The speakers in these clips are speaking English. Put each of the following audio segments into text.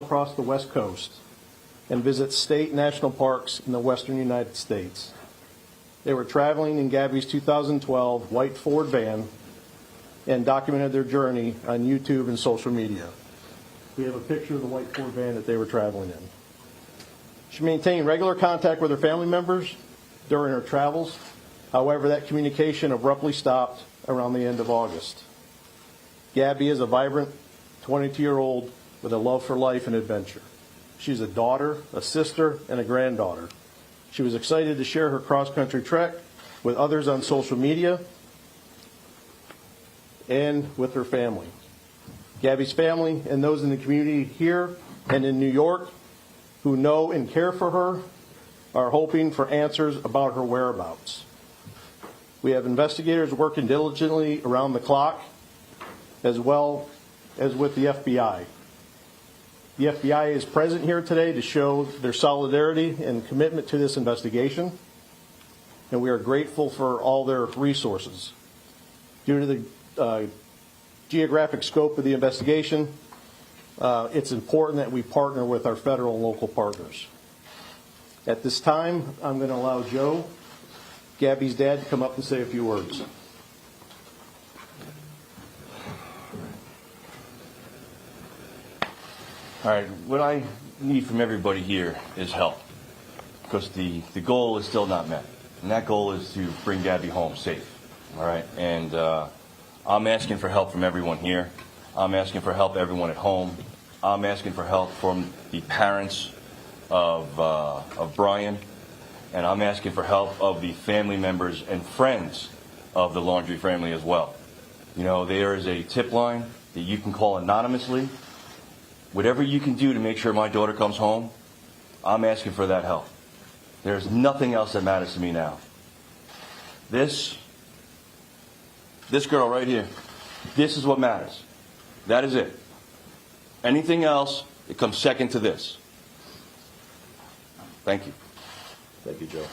across the West Coast and visit state national parks in the western United States. They were traveling in Gabby's 2012 white Ford van and documented their journey on YouTube and social media. We have a picture of the white Ford van that they were traveling in. She maintained regular contact with her family members during her travels. However, that communication abruptly stopped around the end of August. Gabby is a vibrant 22-year-old with a love for life and adventure. She's a daughter, a sister, and a granddaughter. She was excited to share her cross-country trek with others on social media and with her family. Gabby's family and those in the community here and in New York who know and care for her are hoping for answers about her whereabouts. We have investigators working diligently around the clock, as well as with the FBI. The FBI is present here today to show their solidarity and commitment to this investigation, and we are grateful for all their resources. Due to the geographic scope of the investigation, it's important that we partner with our federal and local partners. At this time, I'm going to allow Joe, Gabby's dad, to come up and say a few words. All right, what I need from everybody here is help, because the goal is still not met, and that goal is to bring Gabby home safe. All right, and I'm asking for help from everyone here. I'm asking for help everyone at home. I'm asking for help from the parents of Brian, and I'm asking for help of the family members and friends of the Laundrie family as well. You know, there is a tip line that you can call anonymously. Whatever you can do to make sure my daughter comes home, I'm asking for that help. There's nothing else that matters to me now. This girl right here, this is what matters. That is it. Anything else, it comes second to this. Thank you. Thank you, Joe.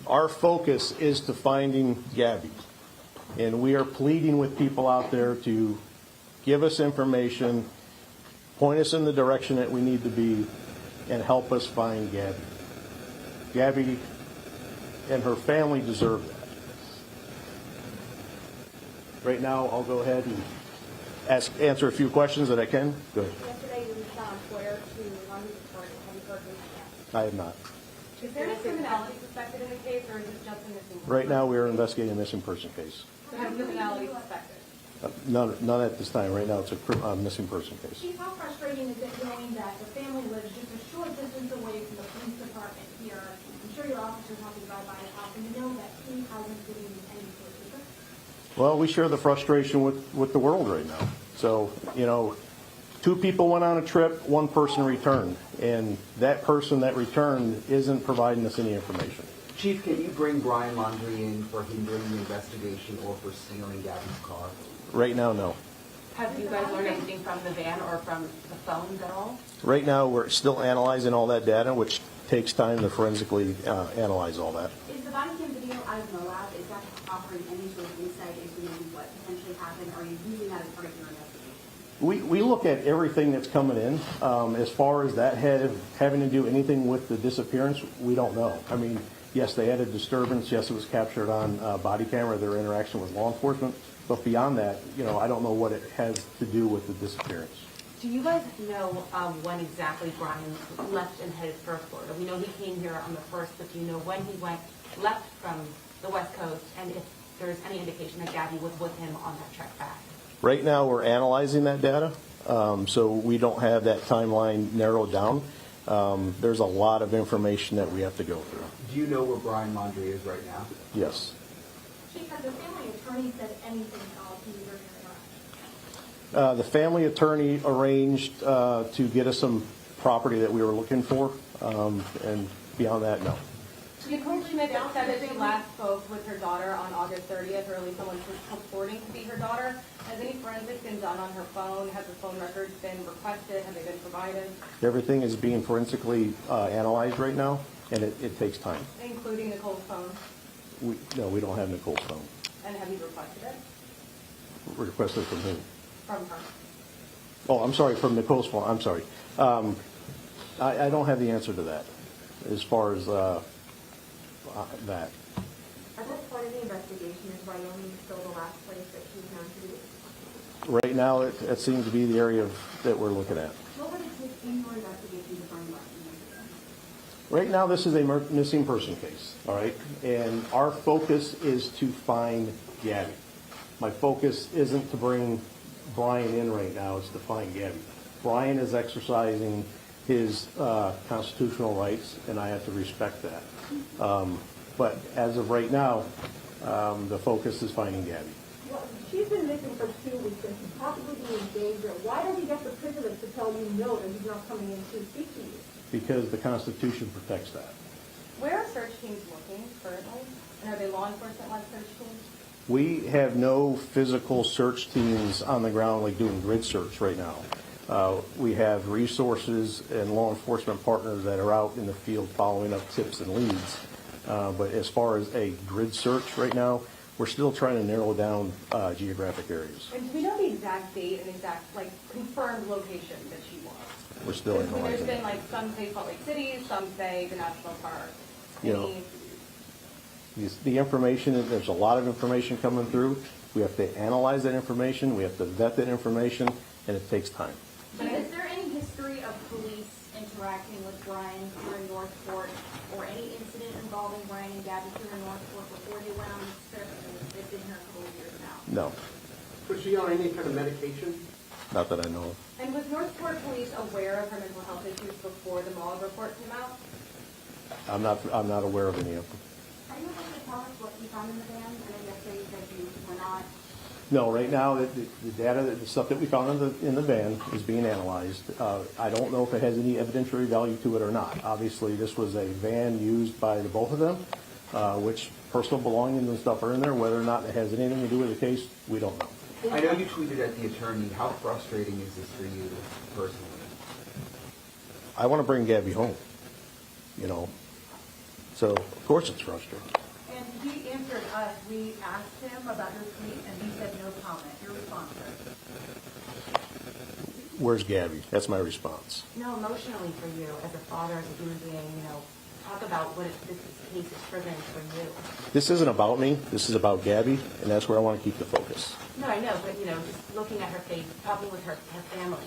Our focus is to finding Gabby, and we are pleading with people out there to give us information, point us in the direction that we need to be, and help us find Gabby. Gabby and her family deserve that. Right now, I'll go ahead and answer a few questions that I can. Go ahead. Yesterday, you found where to Laundrie report. Have you heard this yet? I have not. Is there any criminality suspected in the case, or is it just a missing person? Right now, we are investigating a missing person case. So has criminality suspected? None at this time. Right now, it's a missing person case. Chief, how frustrating is it knowing that the family lives just a short distance away from the police department here? I'm sure your officers have to drive by the house, and to know that he hasn't given you any sort of assistance? Well, we share the frustration with the world right now. So, you know, 2 people went on a trip, 1 person returned, and that person that returned isn't providing us any information. Chief, can you bring Brian Laundrie in for hindering the investigation or for stealing Gabby's car? Right now, no. Have you guys learned anything from the van or from the phones at all? Right now, we're still analyzing all that data, which takes time to forensically analyze all that. Is the body cam video out of the lab? Is that offering any sort of insight into maybe what potentially happened? Are you using that as part of your investigation? We look at everything that's coming in. As far as that having to do anything with the disappearance, we don't know. I mean, yes, they had a disturbance. Yes, it was captured on body camera, their interaction with law enforcement. But beyond that, you know, I don't know what it has to do with the disappearance. Do you guys know when exactly Brian left and headed for Florida? We know he came here on the 1st, but do you know when he left from the West Coast, and if there's any indication that Gabby was with him on that trek back? Right now, we're analyzing that data, so we don't have that timeline narrowed down. There's a lot of information that we have to go through. Do you know where Brian Laundrie is right now? Yes. Chief, has the family attorney said anything else to you during your interaction? The family attorney arranged to get us some property that we were looking for, and beyond that, no. Nicole Schmidt said that she last spoke with her daughter on August 30th, or at least someone purporting to be her daughter. Has any forensics been done on her phone? Has the phone records been requested? Have they been provided? Everything is being forensically analyzed right now, and it takes time. Including Nicole's phone? No, we don't have Nicole's phone. And have you requested it? Requested from who? From her. Oh, I'm sorry, from Nicole's phone, I'm sorry. I don't have the answer to that, as far as that. At this point in the investigation, is Wyoming still the last place that she's known to be? Right now, it seems to be the area that we're looking at. What would it take in your investigation to find Wyoming? Right now, this is a missing person case, all right? And our focus is to find Gabby. My focus isn't to bring Brian in right now, it's to find Gabby. Brian is exercising his constitutional rights, and I have to respect that. But as of right now, the focus is finding Gabby. Well, she's been missing for 2 weeks and she's possibly being in danger. Why does he get the privilege to tell you no that he's not coming in to speak to you? Because the Constitution protects that. Where are search teams looking currently? And are they law enforcement-led search teams? We have no physical search teams on the ground like doing grid search right now. We have resources and law enforcement partners that are out in the field following up tips and leads. But as far as a grid search right now, we're still trying to narrow down geographic areas. And do we know the exact date and exact, confirmed location that she was? We're still Because there's analyzing been, it. some say Salt Lake City, some say the national park. You know, the information, there's a lot of information coming through. We have to analyze that information, we have to vet that information, and it takes time. Is there any history of police interacting with Brian here in Northport, or any incident involving Brian and Gabby here in Northport before they went on this trip? They've been here a couple of years now. No, Was she on any kind of medication? not that I know of. And was Northport Police aware of her mental health issues before the Mueller report came out? I'm not aware of any of them. Are you able to tell us what you found in the van? And I guess you said you were not. No, right now, the data, the stuff that we found in the van is being analyzed. I don't know if it has any evidentiary value to it or not. Obviously, this was a van used by the both of them, which personal belongings and stuff are in there. Whether or not it has anything to do with the case, we don't know. I know you tweeted at the attorney. How frustrating is this for you personally? I want to bring Gabby home, So, of course it's frustrating. And he answered us, we asked him about your tweet and he said no comment. Your response is? Where's Gabby? That's my response. No, emotionally for you, as a father, as a human being, talk about what this case is triggering for you. This isn't about me. This is about Gabby, and that's where I want to keep the focus. No, I know, but, just looking at her face, talking with her family,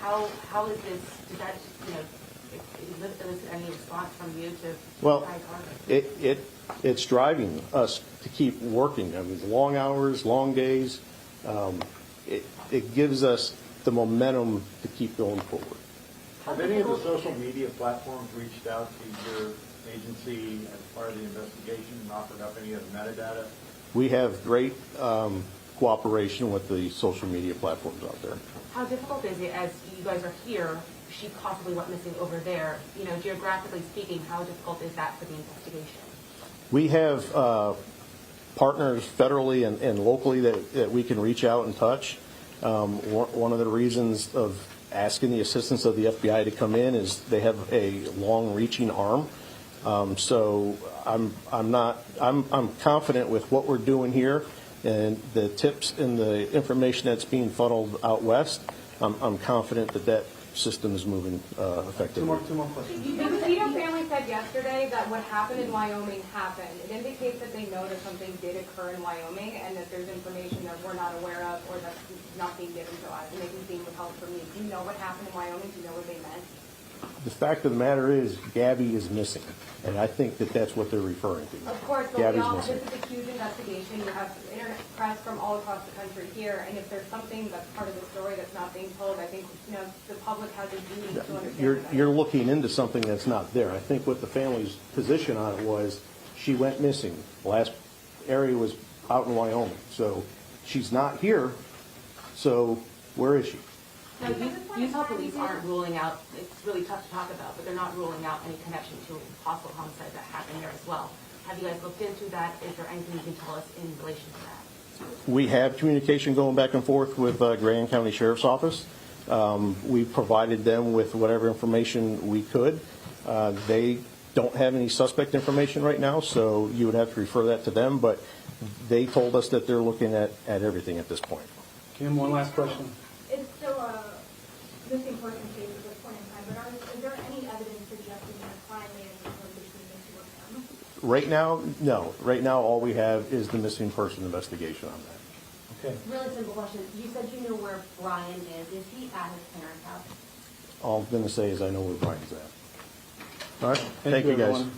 how is this, did that, elicit any response from you to Well, try harder? it's driving us to keep working. I mean, long hours, long days. It gives us the momentum to keep going forward. Have any of the social media platforms reached out to your agency as part of the investigation and offered up any of the metadata? We have great cooperation with the social media platforms out there. How difficult is it, as you guys are here, she possibly went missing over there, geographically speaking, how difficult is that for the investigation? We have partners federally and locally that we can reach out and touch. One of the reasons of asking the assistance of the FBI to come in is they have a long-reaching arm. So I'm confident with what we're doing here and the tips and the information that's being funneled out west. I'm confident that system is moving effectively. Two more questions. The Petito family said yesterday that what happened in Wyoming happened. It indicates that they know that something did occur in Wyoming and that there's information that we're not aware of or that's not being given to us and they can be withheld from me. Do you know what happened in Wyoming? Do you know what they meant? The fact of the matter is, Gabby is missing, and I think that's what they're referring to. Of course, but Gabby's this missing. is a huge investigation. You have internet press from all across the country here, and if there's something that's part of the story that's not being told, I think the public has a duty to understand that. You're looking into something that's not there. I think what the family's position on it was she went missing. The last area was out in Wyoming, so she's not here. So where is she? No, Utah police aren't ruling out, it's really tough to talk about, but they're not ruling out any connection to a possible homicide that happened there as well. Have you guys looked into that? Is there anything you can tell us in relation to that? We have communication going back and forth with Grand County Sheriff's Office. We provided them with whatever information we could. They don't have any suspect information right now, so you would have to refer that to them, but they told us that they're looking at everything at this point. Kim, one last question. It's still a person case at this point in time, but is there any evidence suggesting that a crime may have occurred between the two of them? Right now, no. Right now, all we have is the missing person investigation on that. Okay. Really simple question. You said you know where Brian is. Is he at his parents' house? All I'm going to say is I know where Brian's at. All right? Thank you, guys. everyone.